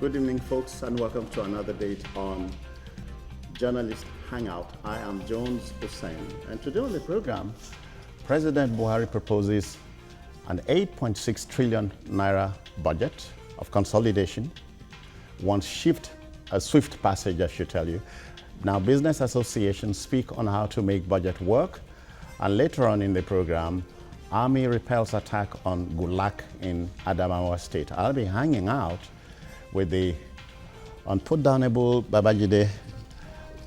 Good evening, folks, and welcome to another date on Journalist Hangout. I am Jones Hussein, and today on the program, President Buhari proposes an 8.6 trillion naira budget of consolidation, a swift passage, I should tell you. Now, business associations speak on how to make budget work, and later on in the program, Army repels attack on Gulak in Adamawa State. I'll be hanging out with the unputdownable Babajide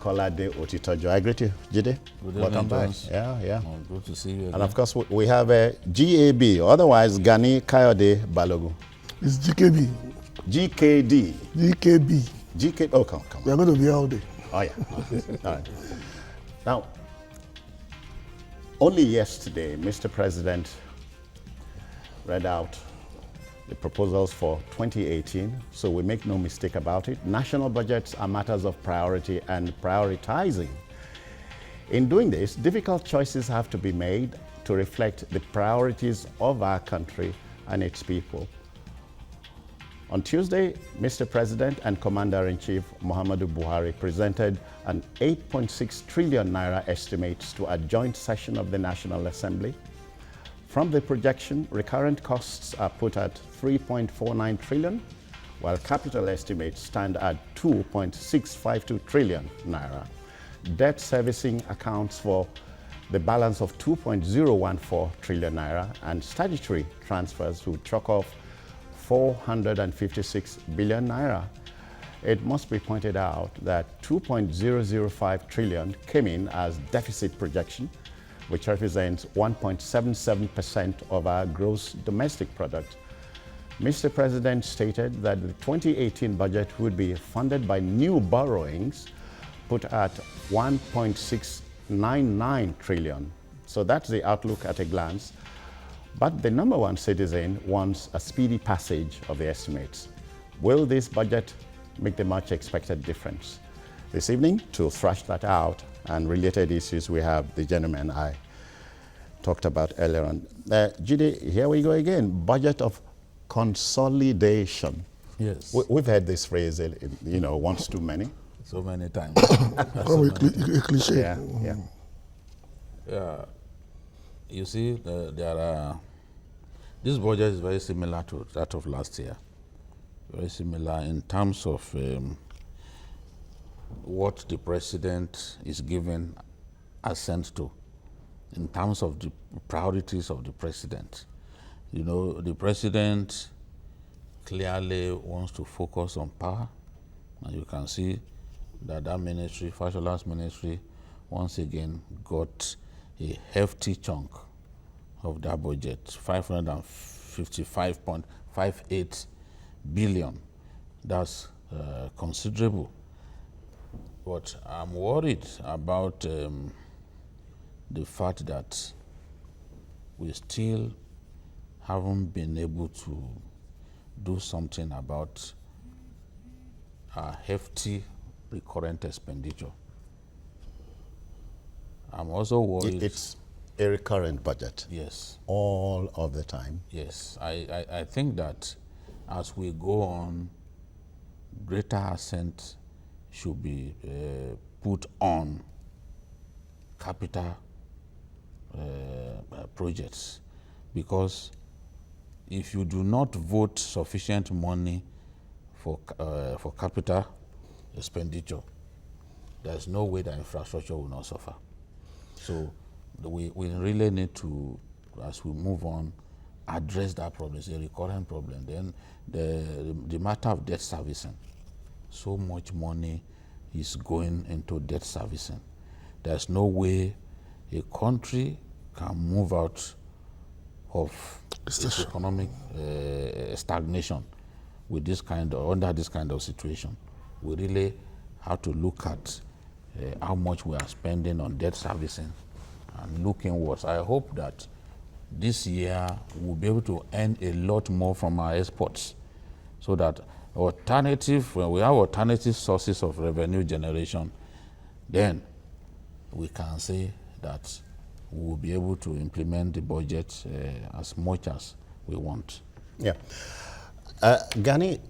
Kolade Otitojo. I greet you, Jide. Good Welcome evening, back. Jones. Yeah. Oh, good to see you again. And of course, we have a GAB, otherwise Gani Kayode Balogun. It's GKB. GKD. GKB. GK. Oh, come on. We are going to be all day. Oh, yeah. All right. Now, only yesterday, Mr. President read out the proposals for 2018, so we make no mistake about it. National budgets are matters of priority and prioritizing. In doing this, difficult choices have to be made to reflect the priorities of our country and its people. On Tuesday, Mr. President and Commander-in-Chief Muhammadu Buhari presented an 8.6 trillion naira estimate to a joint session of the National Assembly. From the projection, recurrent costs are put at 3.49 trillion, while capital estimates stand at 2.652 trillion naira. Debt servicing accounts for the balance of 2.014 trillion naira, and statutory transfers will chalk off 456 billion naira. It must be pointed out that 2.005 trillion came in as deficit projection, which represents 1.77% of our gross domestic product. Mr. President stated that the 2018 budget would be funded by new borrowings put at 1.699 trillion. So that's the outlook at a glance. But the number one citizen wants a speedy passage of the estimates. Will this budget make the much expected difference? This evening, to thrash that out and related issues, we have the gentleman I talked about earlier on. Jide, here we go again, budget of consolidation. Yes. We've heard this phrase, once too many. So many times. Probably a cliche. Yeah. You see, this budget is very similar to that of last year. Very similar in terms of what the president is given assent to, in terms of the priorities of the president. You know, the president clearly wants to focus on power, and you can see that ministry, Fashola's ministry, once again got a hefty chunk of that budget, 555.58 billion. That's considerable. But I'm worried about the fact that we still haven't been able to do something about our hefty recurrent expenditure. I'm also worried. It's a recurrent budget. Yes. All of the time. Yes. I think that as we go on, greater accent should be put on capital projects, because if you do not vote sufficient money for capital expenditure, there's no way that infrastructure will not suffer. So we really need to, as we move on, address that problem. It's a recurrent problem. Then the matter of debt servicing. So much money is going into debt servicing. There's no way a country can move out of its economic stagnation with under this kind of situation. We really have to look at how much we are spending on debt servicing and look inwards. I hope that this year we'll be able to earn a lot more from our exports, so that when we have alternative sources of revenue generation, then we can say that we will be able to implement the budget as much as we want. Yeah. Gani,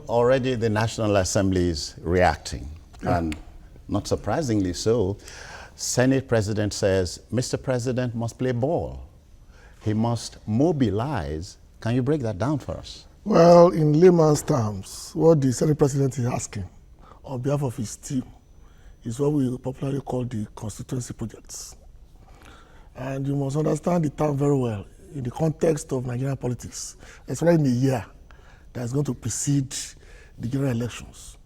already the National Assembly is reacting, and not surprisingly so. Senate President says, Mr. President must play ball. He must mobilize. Can you break that down for us? Well, in layman's terms, what the Senate President is asking on behalf of his team is what we popularly call the constituency projects. And you must understand the term very well in the context of Nigerian politics, especially in a year that is going to precede the general elections.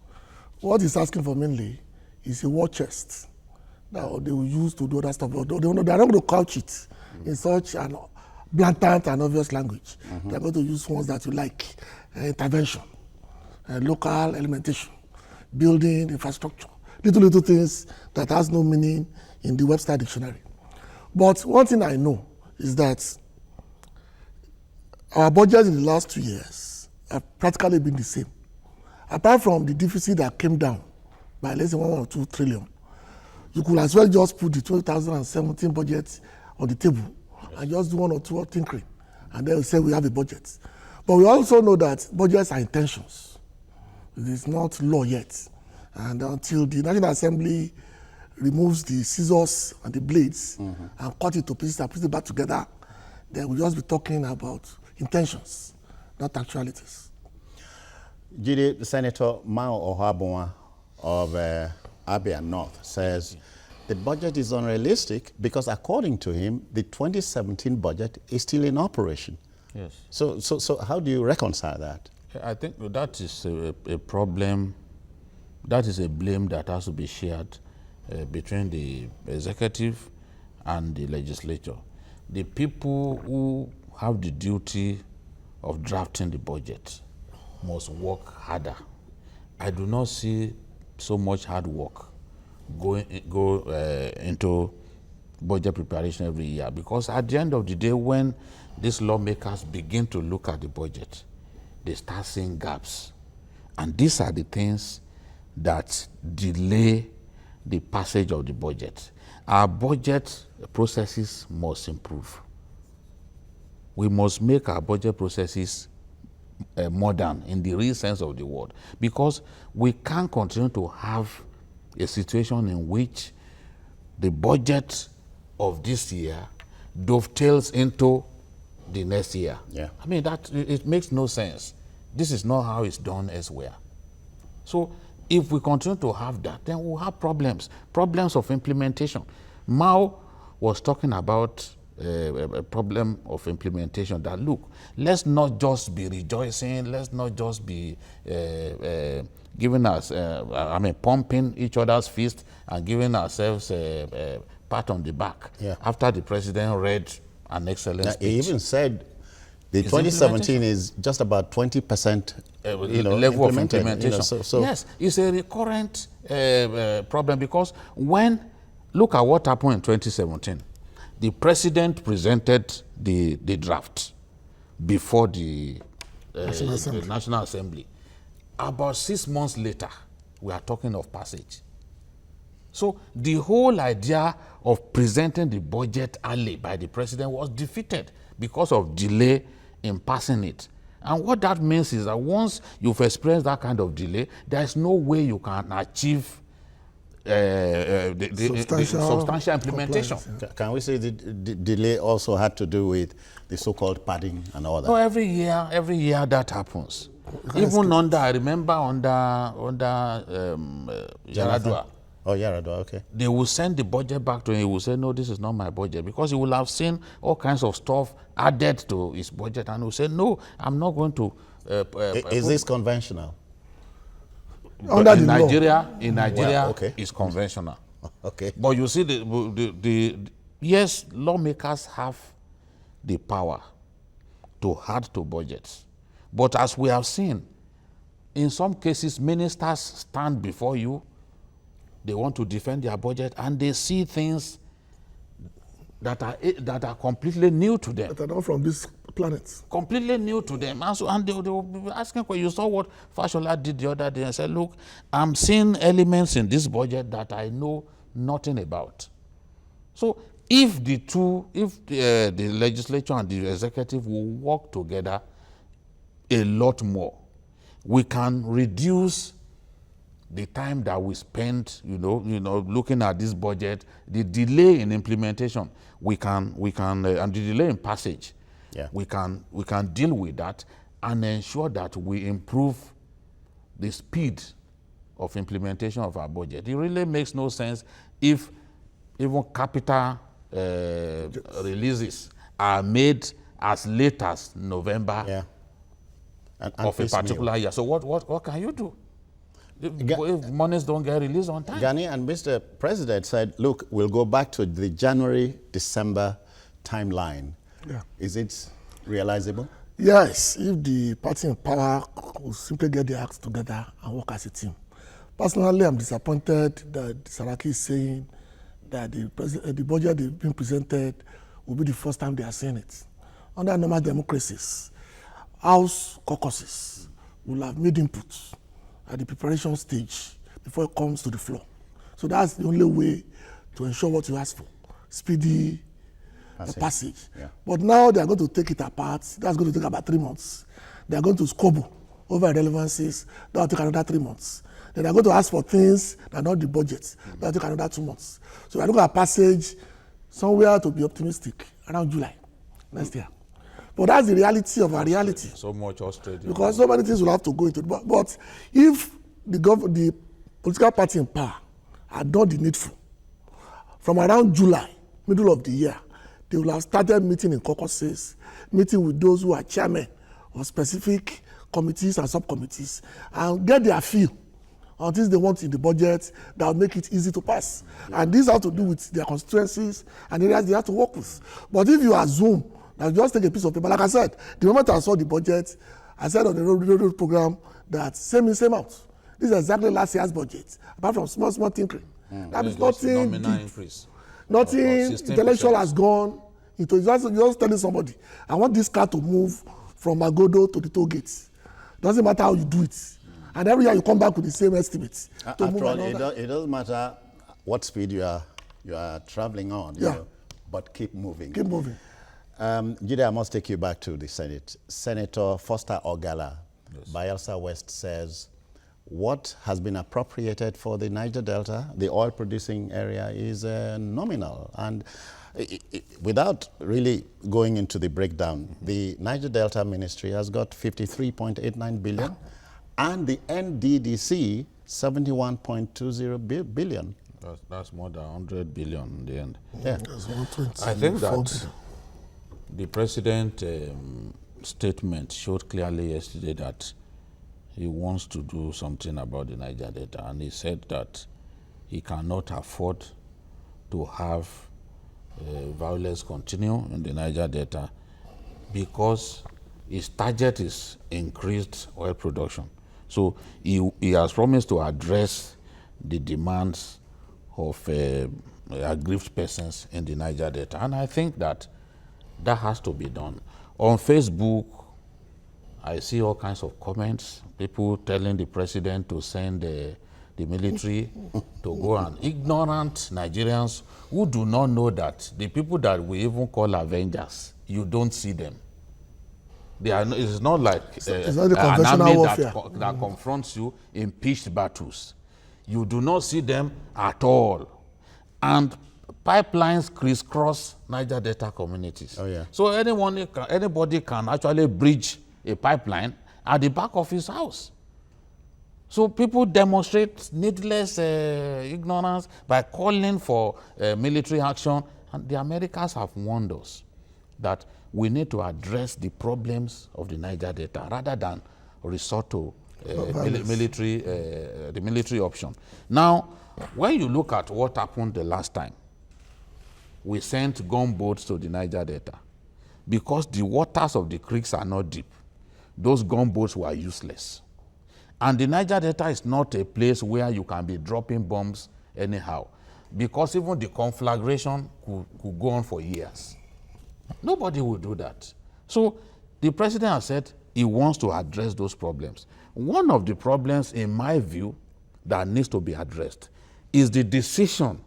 What he's asking for mainly is a war chest that they will use to do that stuff. They are not going to couch it in such an blatant and obvious language. They are going to use ones that you like, intervention, local elementation, building infrastructure, little things that has no meaning in the Webster dictionary. But one thing I know is that our budget in the last 2 years have practically been the same. Apart from the deficit that came down by less than 1 or 2 trillion, you could as well just put the 2017 budget on the table and just do 1 or 2 tinkering, and then we say we have a budget. But we also know that budgets are intentions. It is not law yet. And until the National Assembly removes the scissors and the blades and cut it to pieces and put it back together, then we'll just be talking about intentions, not actualities. Jide, Senator Mao Ohabunwa of Abia North says the budget is unrealistic because, according to him, the 2017 budget is still in operation. Yes. So how do you reconcile that? I think that is a problem. That is a blame that has to be shared between the executive and the legislature. The people who have the duty of drafting the budget must work harder. I do not see so much hard work go into budget preparation every year, because at the end of the day, when these lawmakers begin to look at the budget, they start seeing gaps. And these are the things that delay the passage of the budget. Our budget processes must improve. We must make our budget processes modern in the real sense of the word, because we can't continue to have a situation in which the budget of this year dovetails into the next year. Yeah. I mean, that it makes no sense. This is not how it's done elsewhere. So if we continue to have that, then we'll have problems of implementation. Mao was talking about a problem of implementation, that look, let's not just be rejoicing, let's not just be giving us, pumping each other's fist and giving ourselves a pat on the back after the president read an excellent speech. He even said the 2017 is just about 20% level of implementation. So yes, it's a recurrent problem, because look at what happened in 2017. The president presented the draft before the National Assembly. About 6 months later, we are talking of passage. So the whole idea of presenting the budget early by the president was defeated because of delay in passing it. And what that means is that once you've experienced that kind of delay, there is no way you can achieve substantial implementation. Can we say the delay also had to do with the so-called padding and all that? No, every year that happens. Even I remember under Yaradua. Oh, Yaradua, okay. They will send the budget back to him. He will say, no, this is not my budget, because he will have seen all kinds of stuff added to his budget, and he will say, no, I'm not going to. Is this conventional? Under in the Nigeria, law. it's conventional. Okay. But you see, yes, lawmakers have the power to add to budgets. But as we have seen, in some cases, ministers stand before you, they want to defend their budget, and they see things that are completely new to them. That are not from this planet. Completely new to them. And they will be asking, well, you saw what Fashola did the other day, and said, look, I'm seeing elements in this budget that I know nothing about. So if the legislature and the executive will work together, a lot more. We can reduce the time that we spend, looking at this budget, the delay in implementation. We can, and the delay in passage. Yeah. We can deal with that and ensure that we improve the speed of implementation of our budget. It really makes no sense if even capital releases are made as late as November. Yeah. And of a particular year. So what can you do? If monies don't get released on time? Gani and Mr. President said, look, we'll go back to the January-December timeline. Yeah. Is it realizable? Yes, if the party in power will simply get their acts together and work as a team. Personally, I'm disappointed that Saraki is saying that the budget they've been presented will be the first time they are seeing it. Under normal democracies, House caucuses will have made inputs at the preparation stage before it comes to the floor. So that's the only way to ensure what you ask for, speedy passage. Yeah. But now they are going to take it apart. That's going to take about 3 months. They are going to squabble over irrelevancies. That will take another 3 months. Then they are going to ask for things that are not the budget. That will take another 2 months. So we are looking at passage somewhere, to be optimistic, around July next year. But that's the reality of our reality. So much Australia. Because so many things will have to go into it. But if the political party in power had done the needful, from around July, middle of the year, they will have started meeting in caucuses, meeting with those who are chairmen of specific committees and subcommittees, and get their feel on things they want in the budget that will make it easy to pass. And these have to do with their constituencies and areas they have to work with. But if you assume that just take a piece of paper, like I said, the moment I saw the budget, I said on the road program that same in, same out. This is exactly last year's budget, apart from small tinkering. That is nothing deep. Nothing intellectual has gone into it. Just telling somebody, I want this car to move from Magodo to the toll gates. Doesn't matter how you do it. And every year you come back with the same estimates. After all, it doesn't matter what speed you are traveling on, you know, but keep moving. Keep moving. Jide, I must take you back to the Senate. Senator Foster Ogala, Bayelsa West, says what has been appropriated for the Niger Delta, the oil-producing area, is nominal. And without really going into the breakdown, the Niger Delta Ministry has got 53.89 billion, and the NDDC 71.20 billion. That's more than 100 billion in the end. Yeah. I think that the president statement showed clearly yesterday that he wants to do something about the Niger Delta, and he said that he cannot afford to have violence continue in the Niger Delta because his target is increased oil production. So he has promised to address the demands of aggrieved persons in the Niger Delta, and I think that has to be done. On Facebook, I see all kinds of comments, people telling the president to send the military to go, and ignorant Nigerians who do not know that the people that we even call Avengers, you don't see them. They are. It's not like an army warfare that confronts you in pitched battles. You do not see them at all. And pipelines crisscross Niger Delta communities. Oh, yeah. So anybody can actually bridge a pipeline at the back of his house. So people demonstrate needless ignorance by calling for military action. And the Americans have warned us that we need to address the problems of the Niger Delta rather than resort to the military option. Now, when you look at what happened the last time, we sent gunboats to the Niger Delta. Because the waters of the creeks are not deep, those gunboats were useless. And the Niger Delta is not a place where you can be dropping bombs anyhow, because even the conflagration could go on for years. Nobody will do that. So the president has said he wants to address those problems. One of the problems, in my view, that needs to be addressed is the decision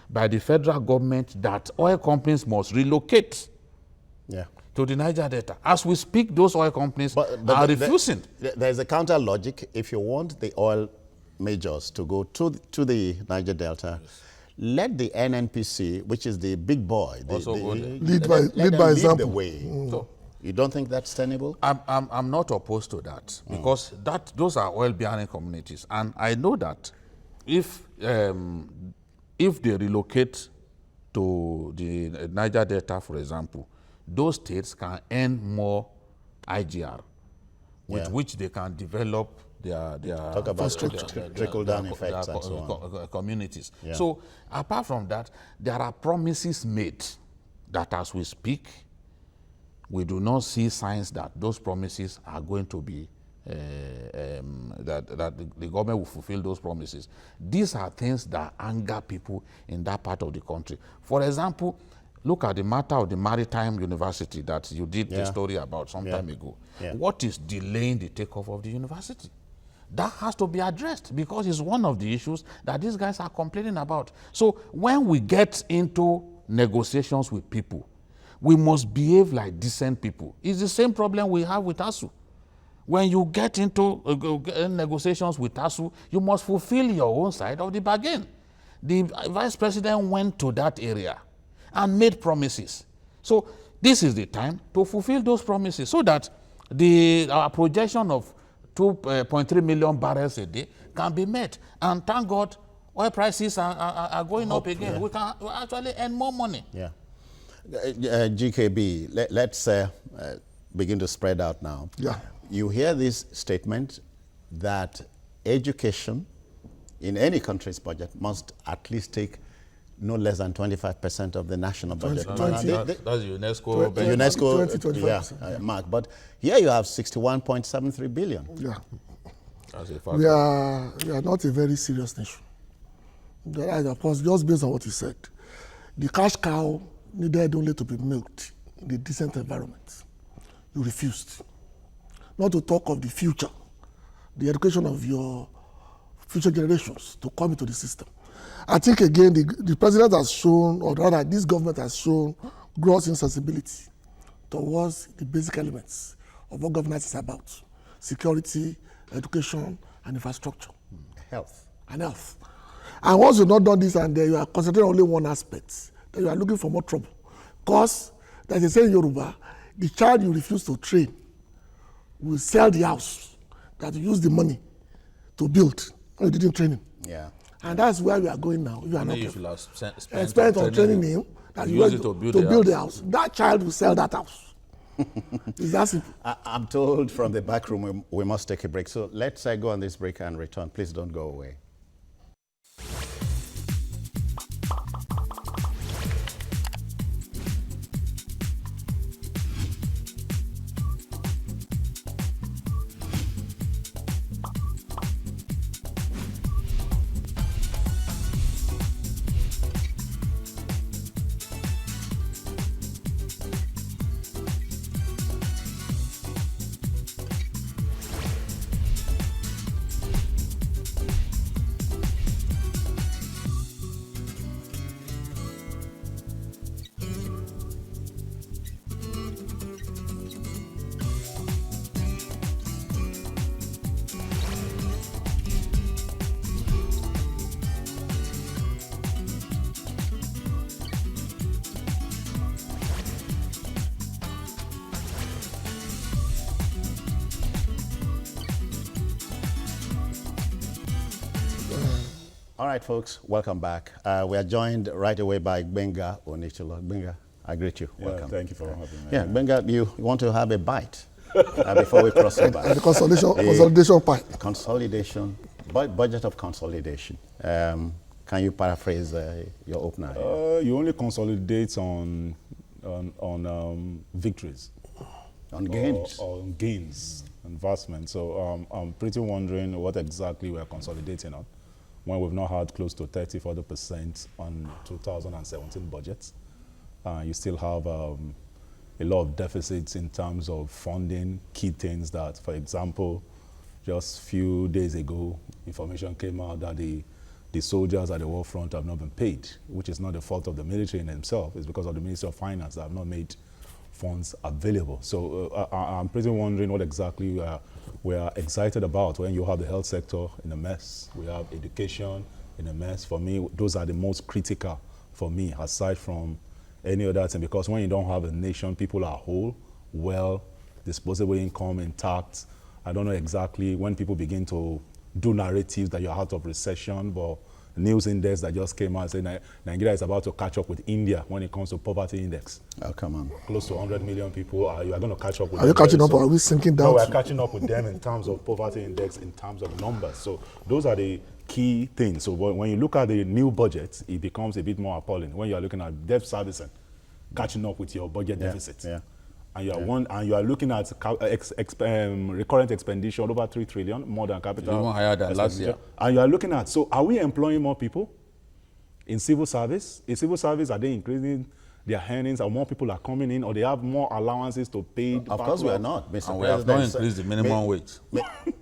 by the federal government that oil companies must relocate. Yeah. to the Niger Delta. As we speak, those oil companies are refusing. There's a counter logic. If you want the oil majors to go to the Niger Delta, let the NNPC, which is the big boy, lead by example. The way. So, you don't think that's tenable? I'm not opposed to that because those are oil-bearing communities, and I know that if they relocate to the Niger Delta, for example, those states can earn more IGR, with which they can develop their talk about trickle-down effects and so on. Communities. Yeah. So apart from that, there are promises made that as we speak, we do not see signs that those promises are going to be, that the government will fulfill those promises. These are things that anger people in that part of the country. For example, look at the matter of the Maritime University that you did the story about some time ago. Yeah. What is delaying the takeoff of the university? That has to be addressed because it's one of the issues that these guys are complaining about. So when we get into negotiations with people, we must behave like decent people. It's the same problem we have with ASU. When you get into negotiations with ASU, you must fulfill your own side of the bargain. The vice president went to that area and made promises. So this is the time to fulfill those promises so that our projection of 2.3 million barrels a day can be met. And thank God, oil prices are going up again. We can actually earn more money. Yeah. GKB, let's begin to spread out now. Yeah. You hear this statement that education in any country's budget must at least take no less than 25% of the national budget. That's UNESCO. UNESCO mark. But here you have 61.73 billion. Yeah. We are not a very serious nation. Of course, just based on what you said, the cash cow needed only to be milked in a decent environment. You refused. Not to talk of the future, the education of your future generations to come into the system. I think, again, the president has shown, or rather this government has shown, gross insensibility towards the basic elements of what governance is about: security, education, and infrastructure. Health. And health. And once you've not done this and you are concentrating on only one aspect, then you are looking for more trouble. Because, as they say in Yoruba, the child you refuse to train will sell the house that you use the money to build when you didn't train him. Yeah. And that's where we are going now. You are not spent on training him that you use to build the house. That child will sell that house. It's that simple. I'm told from the back room we must take a break. So let's go on this break and return. Please don't go away. All right, folks, welcome back. We are joined right away by Gbenga Onicholo. Gbenga, I greet you. Welcome. Thank you for having me. Yeah, Gbenga, you want to have a bite before we cross over. The consolidation part. Consolidation, budget of consolidation. Can you paraphrase your opener? You only consolidate on victories. On gains? On gains, investment. So I'm pretty wondering what exactly we're consolidating on, when we've not had close to 30–40% on 2017 budgets. You still have a lot of deficits in terms of funding key things that, for example, just a few days ago, information came out that the soldiers at the war front have not been paid, which is not the fault of the military in themselves. It's because of the Ministry of Finance that have not made funds available. So I'm pretty wondering what exactly we are excited about when you have the health sector in a mess, we have education in a mess. For me, those are the most critical for me, aside from any other thing, because when you don't have a nation, people are whole, well, disposable income intact. I don't know exactly when people begin to do narratives that you're out of recession, but news index that just came out saying Nigeria is about to catch up with India when it comes to poverty index. Oh, come on. Close to 100 million people. You are going to catch up with them. Are you catching up or are we sinking down? No, we're catching up with them in terms of poverty index, in terms of numbers. So those are the key things. So when you look at the new budget, it becomes a bit more appalling when you are looking at debt servicing, catching up with your budget deficit. Yeah. And you are looking at recurrent expenditure over 3 trillion, more than capital. Even higher than last year. And you are looking at, so are we employing more people in civil service? In civil service, are they increasing their earnings, or more people are coming in, or they have more allowances to pay? Of course we are not, Mr. President. We have not increased the minimum wage.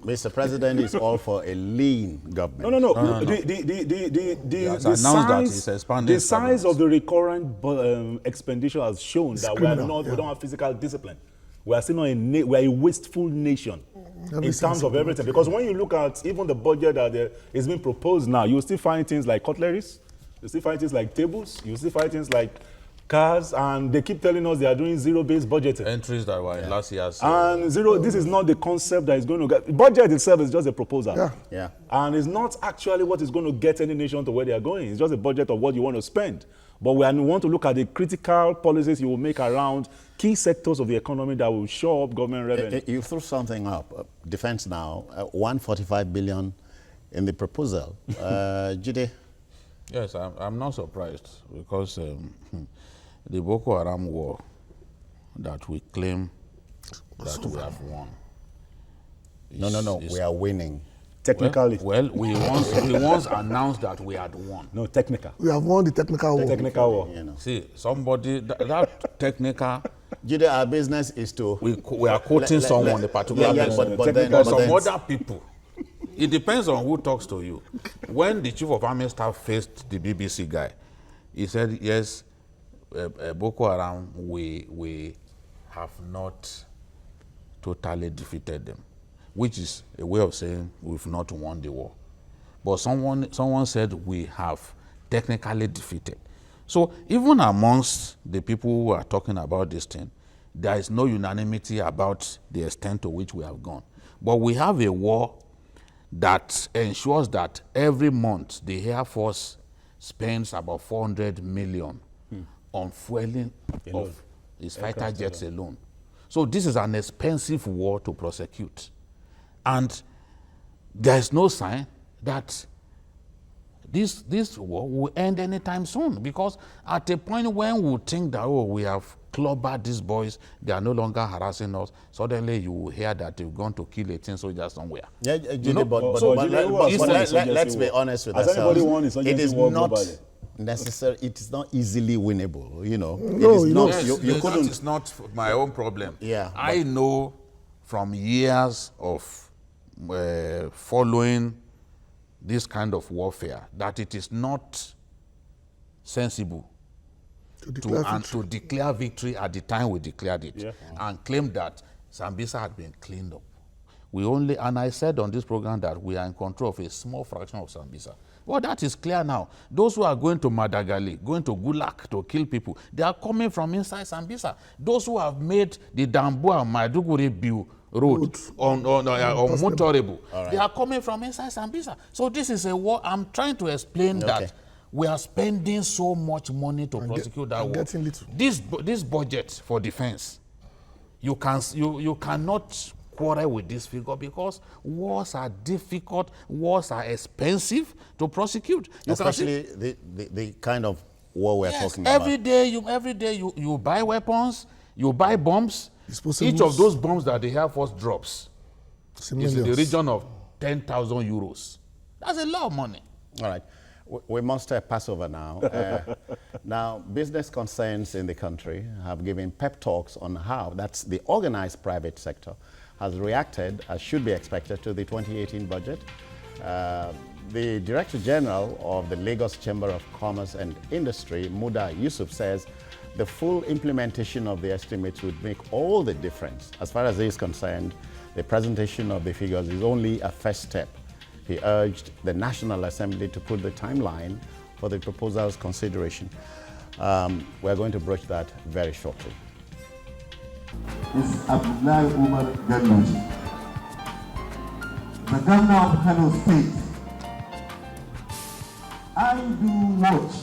Mr. President is all for a lean government. No. The size of the recurrent expenditure has shown that we don't have physical discipline. We are still not we are a wasteful nation in terms of everything. Because when you look at even the budget that is being proposed now, you still find things like cutleries, you still find things like tables, you still find things like cars, and they keep telling us they are doing zero-based budgeting. Entries that were in last year's. And this is not the concept that is going to get. Budget itself is just a proposal. Yeah. And it's not actually what is going to get any nation to where they are going. It's just a budget of what you want to spend. But we want to look at the critical policies you will make around key sectors of the economy that will show up government revenue. You threw something up. Defense now, 145 billion in the proposal. Jide? Yes, I'm not surprised because the Boko Haram war that we claim that we have won. No, we are winning. Technically. Well, we once announced that we had won. No, technical. We have won the technical war. Technical war. You know. See, somebody, that technical... Jide, our business is to... We are quoting someone, a particular person. But some other people. It depends on who talks to you. When the chief of army staff faced the BBC guy, he said, yes, Boko Haram, we have not totally defeated them, which is a way of saying we've not won the war. But someone said we have technically defeated. So even amongst the people who are talking about this thing, there is no unanimity about the extent to which we have gone. But we have a war that ensures that every month the Air Force spends about 400 million on fueling of its fighter jets alone. So this is an expensive war to prosecute. And there is no sign that this war will end anytime soon, because at a point when we think that, oh, we have clobbered these boys, they are no longer harassing us, suddenly you will hear that they've gone to kill 18 soldiers somewhere. Yeah, let's be honest with ourselves. It is not necessary. It is not easily winnable. You know, you couldn't. It's not my own problem. Yeah, I know from years of following this kind of warfare that it is not sensible to declare victory at the time we declared it, and claim that Sambisa had been cleaned up. And I said on this program that we are in control of a small fraction of Sambisa. Well, that is clear now. Those who are going to Madagali, going to Gulak to kill people, they are coming from inside Sambisa. Those who have made the Damboa Maiduguri road on motorable, they are coming from inside Sambisa. So this is a war. I'm trying to explain that we are spending so much money to prosecute that war. This budget for defense, you cannot quarrel with this figure, because wars are difficult, wars are expensive to prosecute. Especially the kind of war we're talking about. Every day you buy weapons, you buy bombs. Each of those bombs that the Air Force drops is in the region of 10,000 euros. That's a lot of money. All right. We must pass over now. Now, business concerns in the country have given pep talks on how that's the organized private sector has reacted, as should be expected, to the 2018 budget. The Director General of the Lagos Chamber of Commerce and Industry, Muda Yusuf, says The full implementation of the estimates would make all the difference. As far as he is concerned, the presentation of the figures is only a first step. He urged the National Assembly to put the timeline for the proposal's consideration. We're going to broach that very shortly. This is Abdullahi Umar Ganouji, the governor of Kano State. I do watch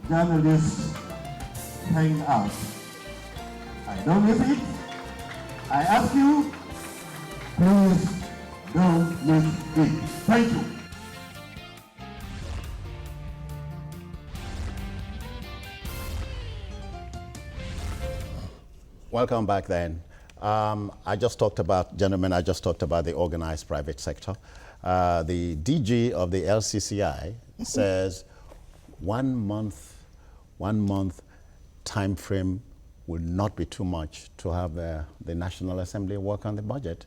journalists hang out. I don't miss it. I ask you, please don't miss it. Thank you. Welcome back then. I just talked about the organized private sector. The DG of the LCCI says 1 month time frame will not be too much to have the National Assembly work on the budget.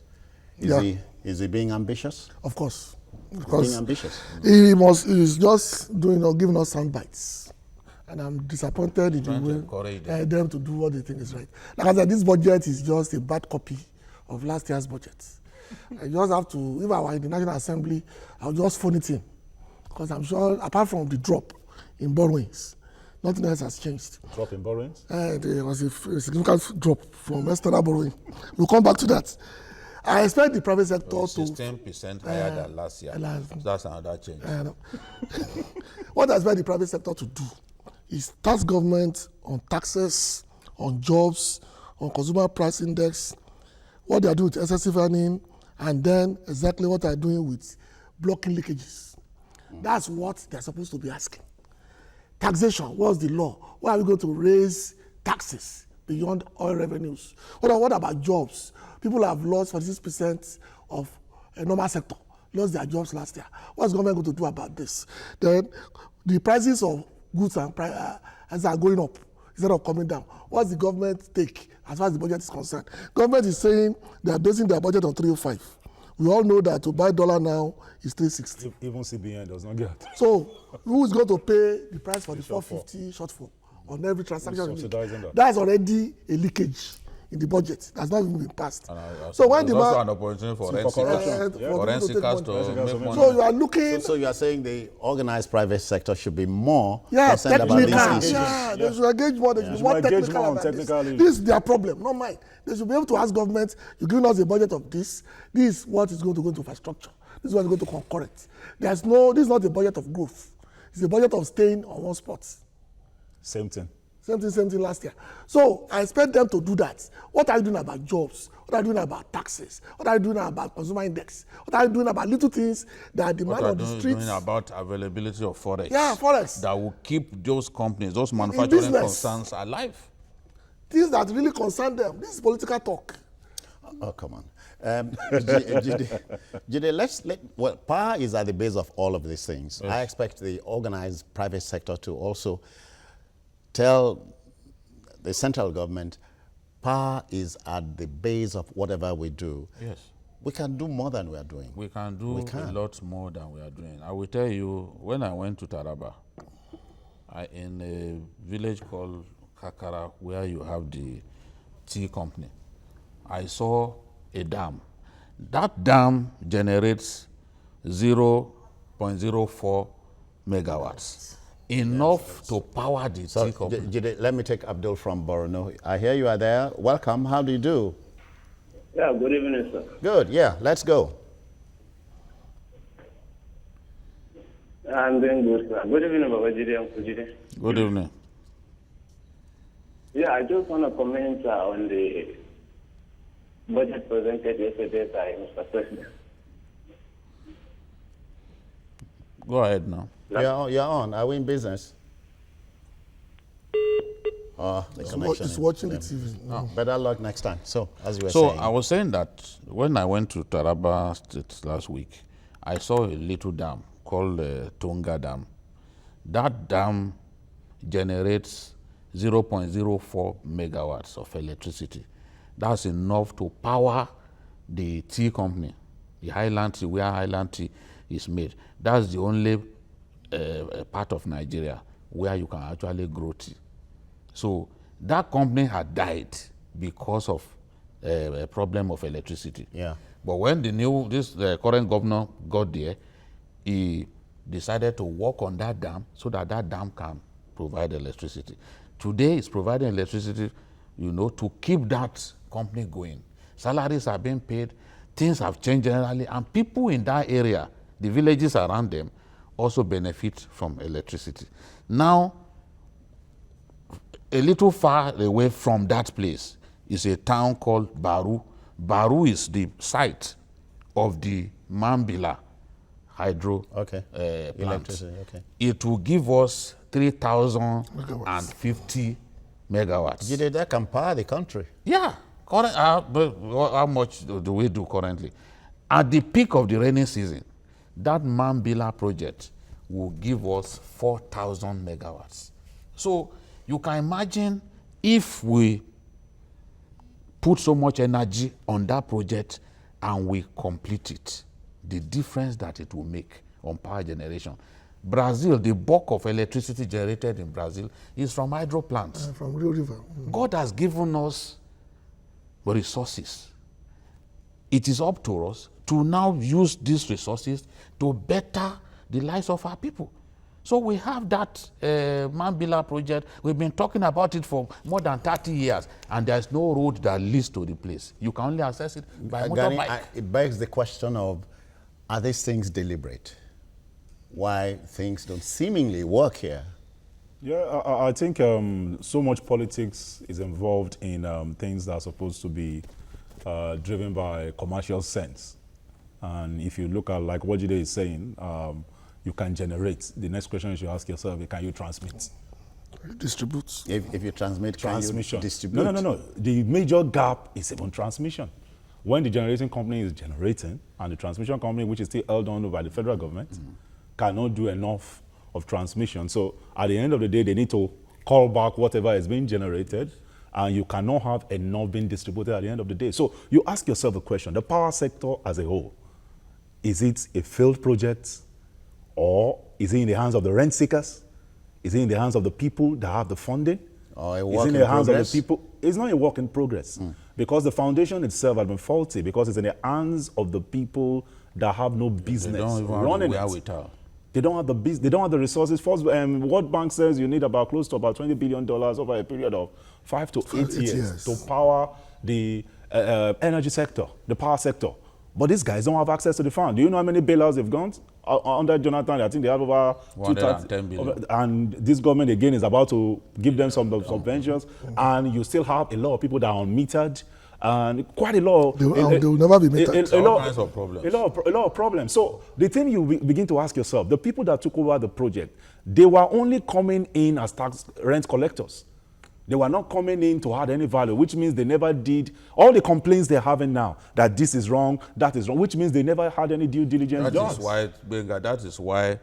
Is he being ambitious? Of course. Being ambitious. He's just giving us sound bites. And I'm disappointed in the way them to do what they think is right. Like I said, this budget is just a bad copy of last year's budget. I just have to, if I were in the National Assembly, I'll just phone it in. Because I'm sure, apart from the drop in borrowings, nothing else has changed. Drop in borrowings? There was a significant drop from external borrowing. We'll come back to that. I expect the private sector to... 16% higher than last year. That's another change. What I expect the private sector to do is tax government on taxes, on jobs, on consumer price index, what they are doing with excessive earning, and then exactly what they are doing with blocking leakages. That's what they're supposed to be asking. Taxation, what's the law? Why are we going to raise taxes beyond oil revenues? What about jobs? People have lost 46% of a normal sector, lost their jobs last year. What's the government going to do about this? Then the prices of goods and as are going up instead of coming down. What's the government take as far as the budget is concerned? Government is saying they are basing their budget on 305. We all know that to buy dollar now is 360. Even CBN does not get. So who is going to pay the price for the 450 shortfall on every transaction? That's already a leakage in the budget. That's not even been passed. So when there's also an opportunity for rent-seekers to make money. So you are looking... So you are saying the organized private sector should be more concerned about these issues. They should engage more. They should be more technical about this. This is their problem, not mine. They should be able to ask government, you're giving us a budget of this. This is what is going to go into infrastructure. This is what is going to concurrent. This is not a budget of growth. It's a budget of staying on one spot. Same thing last year. So I expect them to do that. What are you doing about jobs? What are you doing about taxes? What are you doing about consumer index? What are you doing about little things that demand on the streets? What are you doing about availability of forex? Yeah, forex. That will keep those companies, those manufacturing concerns alive. Things that really concern them. This is political talk. Oh, come on. Jide, power is at the base of all of these things. Yes. I expect the organized private sector to also tell the central government power is at the base of whatever we do. Yes. We can do more than we are doing. We can do a lot more than we are doing. I will tell you, when I went to Taraba, in a village called Kakara, where you have the tea company, I saw a dam. That dam generates 0.04 megawatts. Enough to power the tea company. Let me take Abdul from Borno. I hear you are there. Welcome. How do you do? Yeah, good evening, sir. Good. Yeah, let's go. I'm doing good, sir. Good evening, Baba Jide and Kujide. Good evening. Yeah, I just want to comment on the budget presented yesterday by Mr. President. Go ahead now. You're on. Are we in business? The connection. It's watching the TV. Oh, better luck next time. So, as you were saying. So, I was saying that when I went to Taraba State last week, I saw a little dam called Tonga Dam. That dam generates 0.04 megawatts of electricity. That's enough to power the tea company, the Highland Tea, where Highland Tea is made. That's the only part of Nigeria where you can actually grow tea. So that company had died because of a problem of electricity. Yeah. But when the current governor got there, he decided to work on that dam so that that dam can provide electricity. Today, it's providing electricity, to keep that company going. Salaries are being paid, things have changed generally, and people in that area, the villages around them, also benefit from electricity. Now, a little far away from that place is a town called Baru. Baru is the site of the Mambila hydro plant. Okay. It will give us 3,050 megawatts. That can power the country. Yeah. How much do we do currently? At the peak of the rainy season, that Mambila project will give us 4,000 megawatts. So you can imagine if we put so much energy on that project and we complete it, the difference that it will make on power generation. Brazil, the bulk of electricity generated in Brazil is from hydro plants. From Rio River. God has given us the resources. It is up to us to now use these resources to better the lives of our people. So we have that Mambila project. We've been talking about it for more than 30 years, and there's no road that leads to the place. You can only access it by motorbike. It begs the question of, are these things deliberate? Why things don't seemingly work here? Yeah, I think so much politics is involved in things that are supposed to be driven by commercial sense. And if you look at, like what Jide is saying, you can generate. The next question you should ask yourself is, can you transmit? Distribute. If you transmit, Transmission. Can you distribute? No. The major gap is even transmission. When the generating company is generating, and the transmission company, which is still held on by the federal government, cannot do enough of transmission. So at the end of the day, they need to call back whatever is being generated, and you cannot have enough being distributed at the end of the day. So you ask yourself the question, the power sector as a whole, is it a failed project, or is it in the hands of the rent seekers? Is it in the hands of the people that have the funding? Or a Is work it in in the hands of progress? the people? It's not a work in progress, because the foundation itself has been faulty, because it's in the hands of the people that have no business They don't even running have it. the wherewithal. They don't have the they don't have the resources. First, World Bank says you need about close to about $20 billion over a period of 5 to 8 years to power the energy sector, the power sector. But these guys don't have access to the fund. Do you know how many bailouts they've gone? Under Jonathan, I think they have over 110 billion. And this government again is about to give them some subventions, and you still have a lot of people that are unmetered, and quite a lot. They will never be metered. All kinds of problems. A lot of problems. So the thing you begin to ask yourself, the people that took over the project, they were only coming in as tax rent collectors. They were not coming in to add any value, which means they never did. All the complaints they're having now, that this is wrong, that is wrong, which means they never had any due diligence done. That is why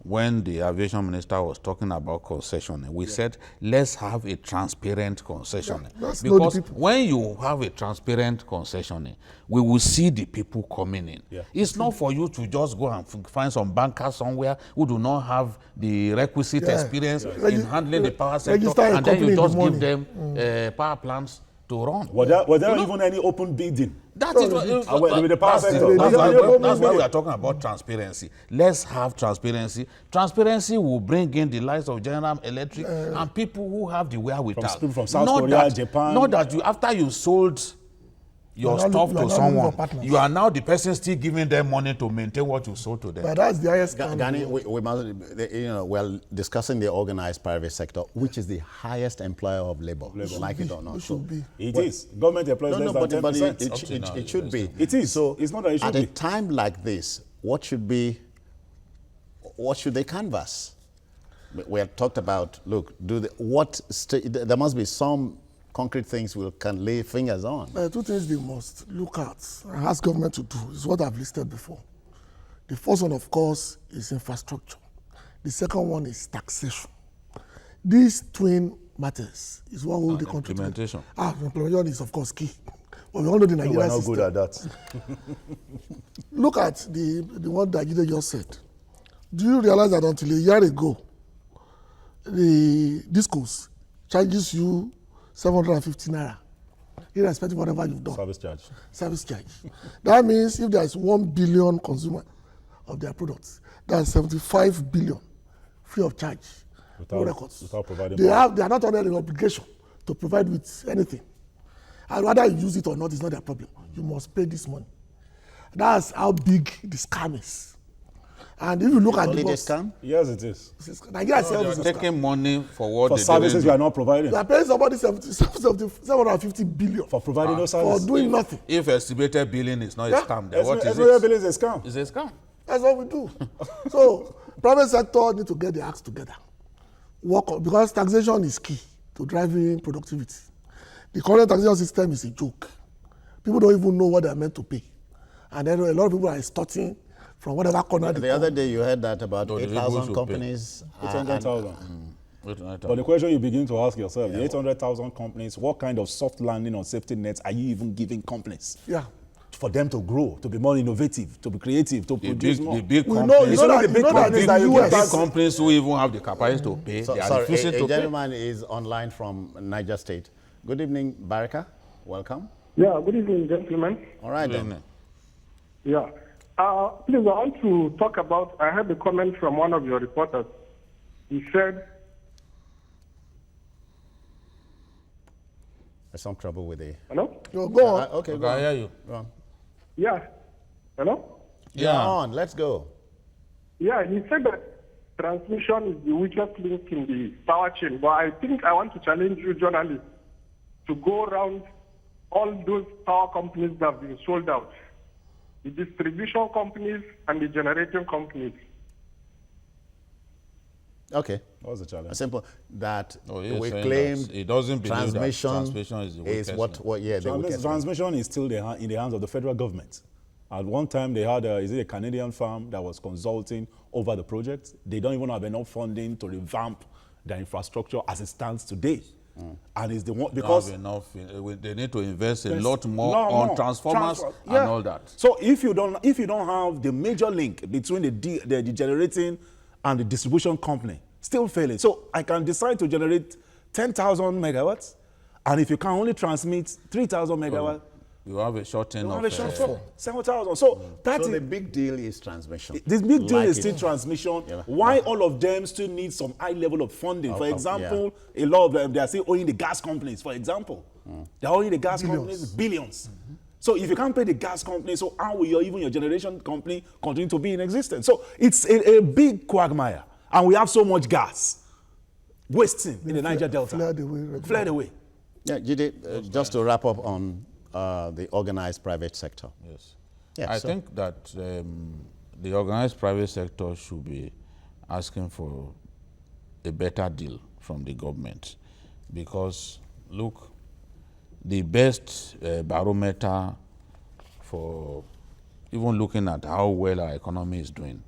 when the aviation minister was talking about concessioning, we said, let's have a transparent concessioning. Because when you have a transparent concessioning, we will see the people coming in. Yeah. It's not for you to just go and find some bankers somewhere who do not have the requisite experience in handling the power sector, and then you just give them power plants to run. Was there even any open bidding? That is what, with the power sector. that's why we are talking about transparency. Let's have transparency. Transparency will bring in the likes of General Electric and people who have the wherewithal. From South Korea, Japan. Not that you, after you sold your stuff to someone, you are now the person still giving them money to maintain what you sold to them. But that's the highest. Gani, we must, we're discussing the organized private sector, which is the highest employer of labor. Like it or not. It should be. It is. Government employs less than 10%. It should be. It is. So it's not that it should At be. a time like this, what should they canvass? We have talked about, look, there must be some concrete things we can lay fingers on. Two things they must look at and ask government to do is what I've listed before. The first one, of course, is infrastructure. The second one is taxation. These twin matters is what will the country. Implementation. Implementation is, of course, key. But we all know the Nigerian We're not system. good at that. Look at the one that Jide just said. Do you realize that until a year ago, the discourse charges you 750 naira, irrespective of whatever you've done. Service charge. Service charge. That means if there is 1 billion consumer of their products, that's 75 billion free of charge. No records. Without providing they are not under the obligation to provide with anything. And whether you use it or not is not their problem. You must pay this money. That's how big the scam is. And if you look at the scam, yes, it is. Nigeria You're taking money for what For they services you are not providing. they are paying somebody 750 billion For providing those services. for doing nothing. If estimated billing is not a scam, then what is Estimated it? billing is a scam. It's a scam. That's what we do. So private sector need to get their acts together. Work on, because taxation is key to driving productivity. The current taxation system is a joke. People don't even know what they are meant to pay. And then a lot of people are extorting from whatever corner The other day you heard that about 8,000 companies. 800,000. But the question you begin to ask yourself, the 800,000 companies, what kind of soft landing or safety nets are you even giving companies? Yeah. For them to grow, to be more innovative, to be creative, to produce more. The big We companies, know, you know that, the big you know that companies in that the you big US, companies who even have the capacity to pay, they are Sorry, refusing a to pay. gentleman is online from Niger State. Good evening, Baraka. Welcome. Yeah, good evening, gentlemen. All right, Good then. evening. Yeah. Please, I want to talk about, I heard a comment from one of your reporters. He said, There's some trouble with the... hello? no, go on. Okay, Okay, go I on. hear you. Go on. Yeah. Hello? Yeah, on. Let's go. Yeah, he said that transmission is the weakest link in the power chain. But I think I want to challenge you, journalists, to go around all those power companies that have been sold out. The distribution companies and the generating companies. Okay. What's the challenge? Simple. That Oh, he's we saying claim that he doesn't believe that transmission transmission is the weakest link. the weakest link. Transmission is still in the hands of the federal government. At one time, they had a Canadian firm that was consulting over the project. They don't even have enough funding to revamp their infrastructure as it stands today. And it's the one because enough, they need to invest a lot more on transformers and Yeah. all that. So if you don't have the major link between the generating and the distribution company, still failing. So I can decide to generate 10,000 megawatts, and if you can only transmit 3,000 megawatts, You have a shorting you of have a shortfall 7,000. So that So is the big deal is transmission. this big deal Like is it. still transmission. Yeah. Why all of them still need some high level of funding? For yeah. example, a lot of them, they are still owing the gas companies, for example. They're owing the gas companies billions. So if you can't pay the gas company, so how will even your generation company continue to be in existence? So it's a big quagmire. And we have so much gas wasting in the Niger Delta. Flared away. Yeah, Jide, just to wrap up on the organized private sector. Yes. Yeah, I so- think that the organized private sector should be asking for a better deal from the government, because look, the best barometer for even looking at how well our economy is doing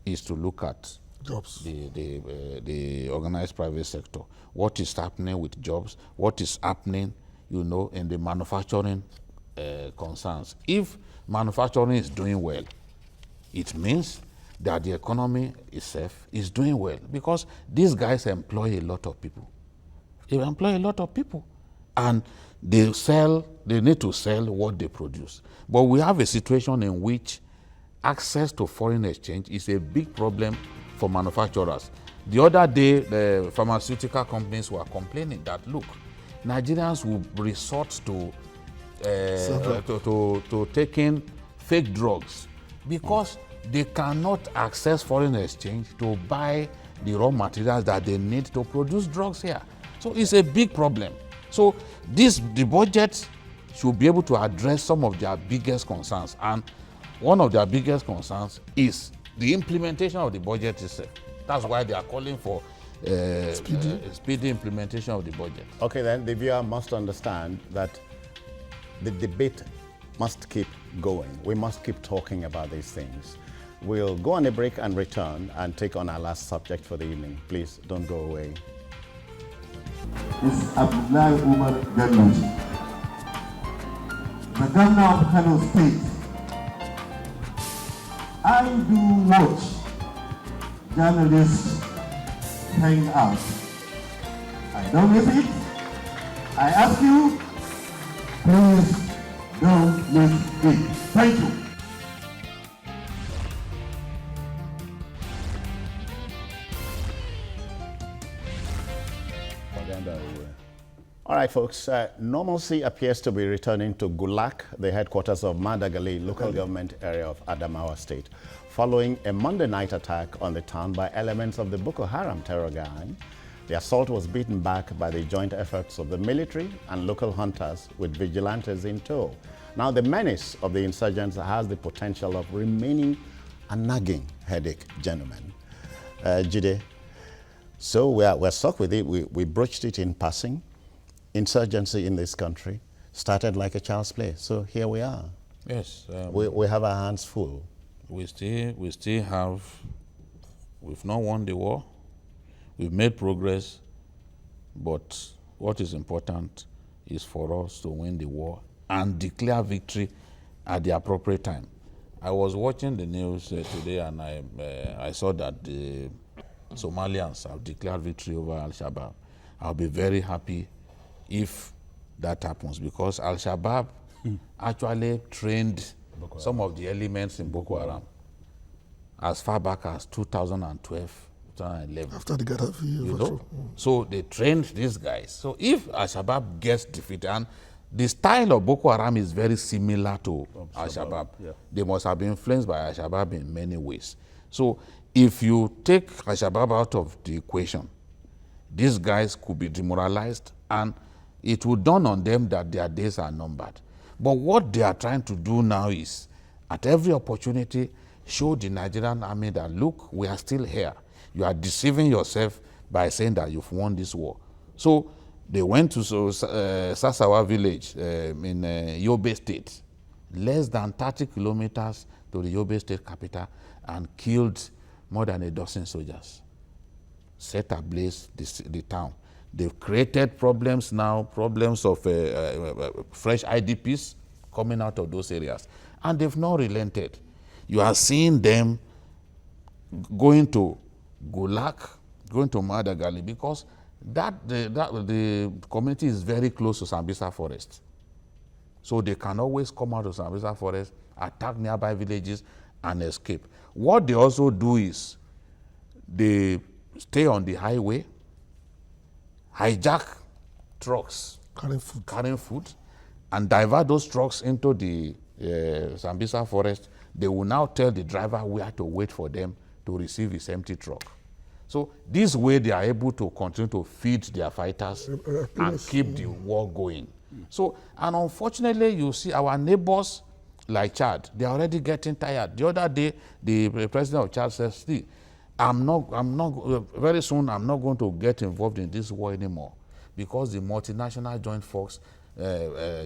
is to look at Jobs. the organized private sector. What is happening with jobs? What is happening, in the manufacturing concerns? If manufacturing is doing well, it means that the economy itself is doing well, because these guys employ a lot of people. They employ a lot of people, and they need to sell what they produce. But we have a situation in which access to foreign exchange is a big problem for manufacturers. The other day, the pharmaceutical companies were complaining that, look, Nigerians will resort to taking fake drugs because they cannot access foreign exchange to buy the raw materials that they need to produce drugs here. So it's a big problem. So the budget should be able to address some of their biggest concerns, and one of their biggest concerns is the implementation of the budget itself. That's why they are calling for speedy implementation of the budget. Okay, then the viewer must understand that the debate must keep going. We must keep talking about these things. We'll go on a break and return and take on our last subject for the evening. Please don't go away. Is Abdullahi Umar Ganouchi, the governor of Kano State. I do watch journalists hang out. I I don't miss it. I ask you, please don't miss it. Thank you. All right, folks, normalcy appears to be returning to Gulak, the headquarters of Madagali local government area of Adamawa State, following a Monday night attack on the town by elements of the Boko Haram terror gang. The assault was beaten back by the joint efforts of the military and local hunters with vigilantes in tow. Now, the menace of the insurgents has the potential of remaining a nagging headache, gentlemen. Jide, so we're stuck with it. We broached it in passing. Insurgency in this country started like a child's play. So here we are. Yes. We have our hands full. We've not won the war. We've made progress, but what is important is for us to win the war and declare victory at the appropriate time. I was watching the news today, and I saw that the Somalians have declared victory over Al-Shabaab. I'll be very happy if that happens, because Al-Shabaab actually trained some of the elements in Boko Haram as far back as 2012, 2011. After the Gaddafi overthrow. So they trained these guys. So if Al-Shabaab gets defeated, and the style of Boko Haram is very similar to Al-Shabaab. Yeah. They must have been influenced by Al-Shabaab in many ways. So if you take Al-Shabaab out of the equation, these guys could be demoralized, and it will dawn on them that their days are numbered. But what they are trying to do now is, at every opportunity, show the Nigerian army that, look, we are still here. You are deceiving yourself by saying that you've won this war. So they went to Sasawa village in Yobe State, less than 30 kilometers to the Yobe State capital, and killed more than a dozen soldiers. Set ablaze the town. They've created problems now, problems of fresh IDPs coming out of those areas. And they've not relented. You are seeing them going to Gulak, going to Madagali, because the community is very close to Sambisa Forest. So they can always come out of Sambisa Forest, attack nearby villages, and escape. What they also do is they stay on the highway, hijack trucks carrying food, and divert those trucks into the Sambisa Forest. They will now tell the driver where to wait for them to receive his empty truck. So this way they are able to continue to feed their fighters and keep the war going. So, and unfortunately, you see our neighbors like Chad, they are already getting tired. The other day, the president of Chad says, see, very soon I'm not going to get involved in this war anymore, because the multinational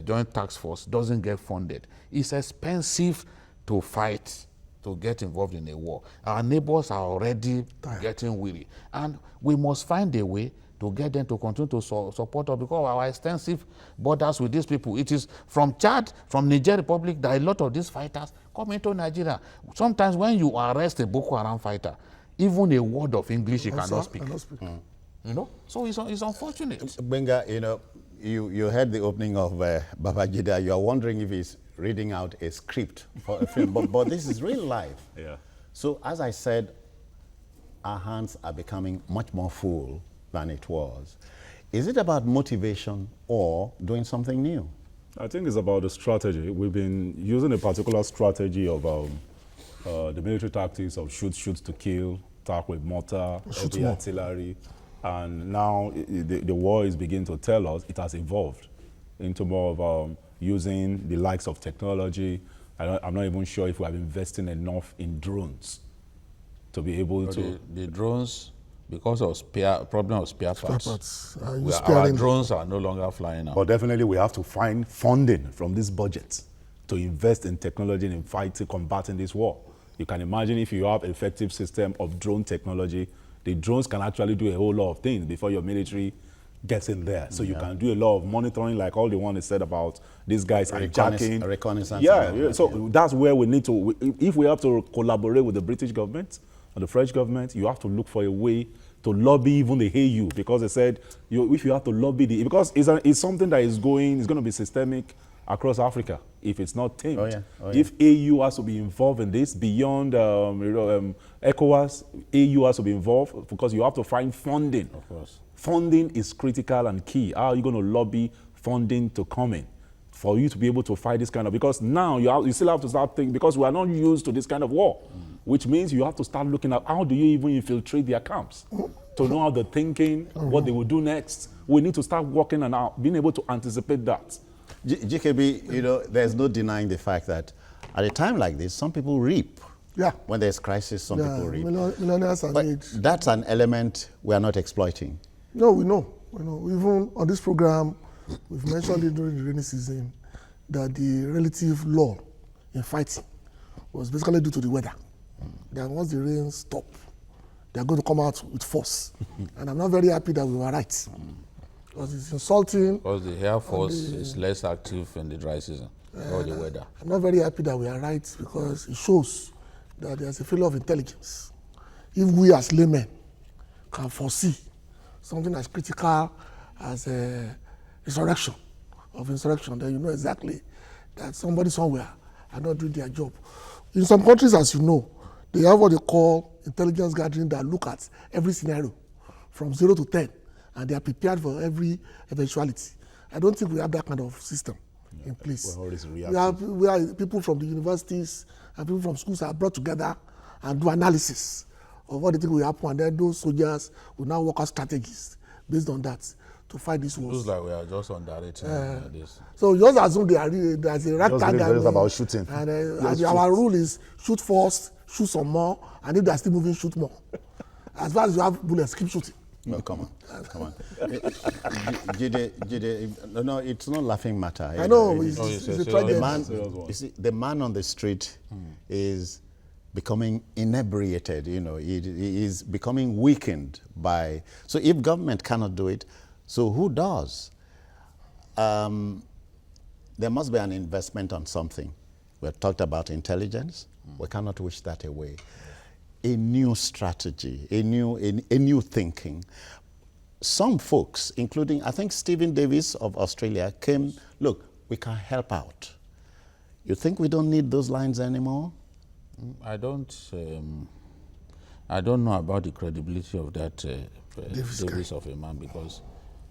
joint task force doesn't get funded. It's expensive to fight, to get involved in a war. Our neighbors are already getting weary, and we must find a way to get them to continue to support us, because of our extensive borders with these people. It is from Chad, from Niger Republic, that a lot of these fighters come into Nigeria. Sometimes when you arrest a Boko Haram fighter, even a word of English he cannot speak. You know, so it's unfortunate. Benga, you heard the opening of Babajida. You are wondering if he's reading out a script for a film, but this is real life. Yeah. So as I said, our hands are becoming much more full than it was. Is it about motivation or doing something new? I think it's about the strategy. We've been using a particular strategy of the military tactics of shoot to kill, attack with mortar, heavy artillery, and now the war is beginning to tell us it has evolved into more of using the likes of technology. I'm not even sure if we have invested enough in drones to be able to... The drones, because of problem of spare parts, our drones are no longer flying now. But definitely we have to find funding from this budget to invest in technology and in fighting, combating this war. You can imagine if you have an effective system of drone technology, the drones can actually do a whole lot of things before your military gets in there. So you can do a lot of monitoring, like all the one is said about these guys hijacking. Reconnaissance. Yeah. So that's where we need to, if we have to collaborate with the British government or the French government, you have to look for a way to lobby even the AU, because they said if you have to lobby because it's something that is going to be systemic across Africa if it's not tamed. Oh, yeah. If AU has to be involved in this beyond ECOWAS, AU has to be involved because you have to find funding. Of course. Funding is critical and key. How are you going to lobby funding to come in for you to be able to fight this kind of, because now you still have to start thinking, because we are not used to this kind of war, which means you have to start looking at how do you even infiltrate their camps to know how they're thinking, what they will do next. We need to start working on being able to anticipate that. GKB, there's no denying the fact that at a time like this, some people reap. Yeah. When there's crisis, some people reap. Millionaires are made. That's an element we are not exploiting. No, we know. Even on this program, we've mentioned it during the rainy season that the relative lull in fighting was basically due to the weather. That once the rain stop, they are going to come out with force. And I'm not very happy that we were right. Because it's insulting. Because the Air Force is less active in the dry season or the weather. I'm not very happy that we are right because it shows that there's a failure of intelligence. If we as laymen can foresee something as critical as insurrection, then you know exactly that somebody somewhere are not doing their job. In some countries, as you know, they have what they call intelligence gathering that look at every scenario from 0 to 10, and they are prepared for every eventuality. I don't think we have that kind of system in place. We have people from the universities and people from schools are brought together and do analysis of what they think will happen, and then those soldiers will now work out strategies based on that to fight this war. It looks like we are just underrating this. So just assume there's a rectangle. Just about shooting. And our rule is shoot first, shoot some more, and if they're still moving, shoot more. As far as you have bullets, keep shooting. No, come on. Jide, no, it's not laughing matter. I know, it's a tragedy. The man on the street is becoming inebriated, he is becoming weakened by, so if government cannot do it, so who does? There must be an investment on something. We have talked about intelligence. We cannot wish that away. A new strategy, a new thinking. Some folks, including, I think Stephen Davis of Australia, came, look, we can help out. You think we don't need those lines anymore? I don't know about the credibility of that Davis of a man, because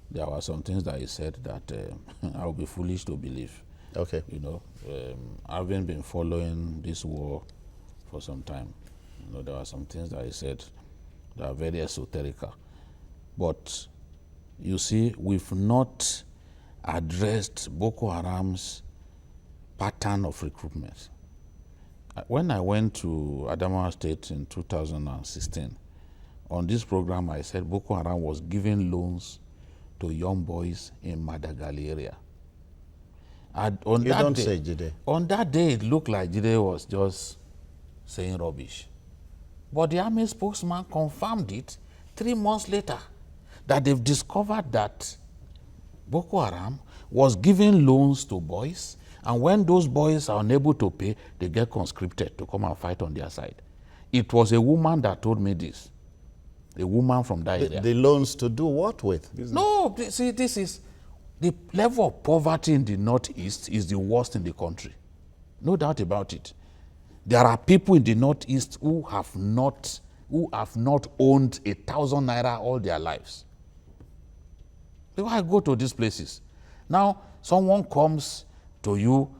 there were some things that he said that I would be foolish to believe. Okay. Having been following this war for some time, there were some things that he said that are very esoterical. But you see, we've not addressed Boko Haram's pattern of recruitment. When I went to Adamawa State in 2016, on this program I said Boko Haram was giving loans to young boys in Madagali area. On that day, it looked like Jide was just saying rubbish. But the army spokesman confirmed it 3 months later, that they've discovered that Boko Haram was giving loans to boys, and when those boys are unable to pay, they get conscripted to come and fight on their side. It was a woman that told me this, a woman from that area. The loans to do what with? No, see, this is, the level of poverty in the Northeast is the worst in the country. No doubt about it. There are people in the Northeast who have not owned 1,000 naira all their lives. I go to these places. Now, someone comes to you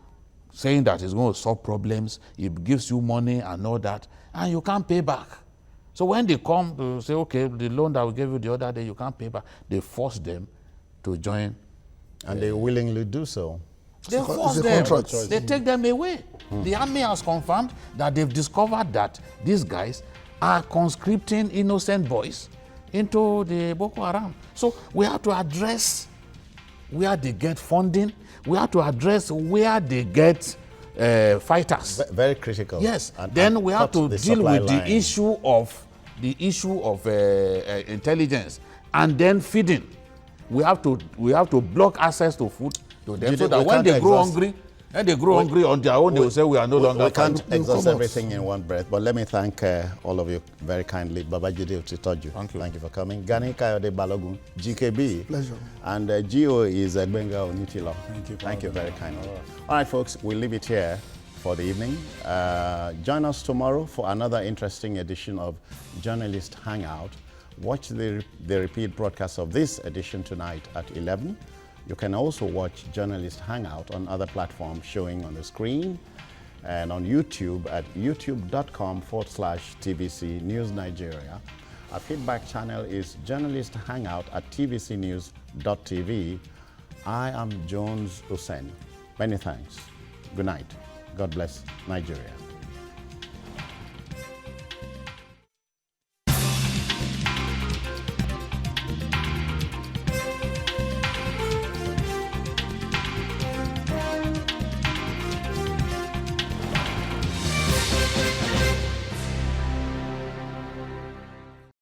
saying that he's going to solve problems, he gives you money and all that, and you can't pay back. So when they come to say, okay, the loan that we gave you the other day, you can't pay back, they force them to join. And they willingly do so. They force them. They take them away. The army has confirmed that they've discovered that these guys are conscripting innocent boys into the Boko Haram. So we have to address where they get funding. We have to address where they get fighters. Very critical. Yes. Then we have to deal with the issue of intelligence, and then feeding. We have to block access to food to them, so that when they grow hungry, And they grow hungry on their own, they will say we are no longer We can't fighting. exhaust everything in one breath, but let me thank all of you very kindly. Babajide Otitoju, Thank you for coming. Gani Kayode Balogun, GKB. Pleasure. And Gio is Benga Onitilo. Thank you Very kindly. All right, folks, we'll leave it here for the evening. Join us tomorrow for another interesting edition of Journalist Hangout. Watch the repeat broadcast of this edition tonight at 11. You can also watch Journalist Hangout on other platforms showing on the screen and on YouTube at youtube.com/TVC News Nigeria. Our feedback channel is Journalist Hangout at tvcnews.tv. I am Jones Hussein. Many thanks. Good night. God bless Nigeria.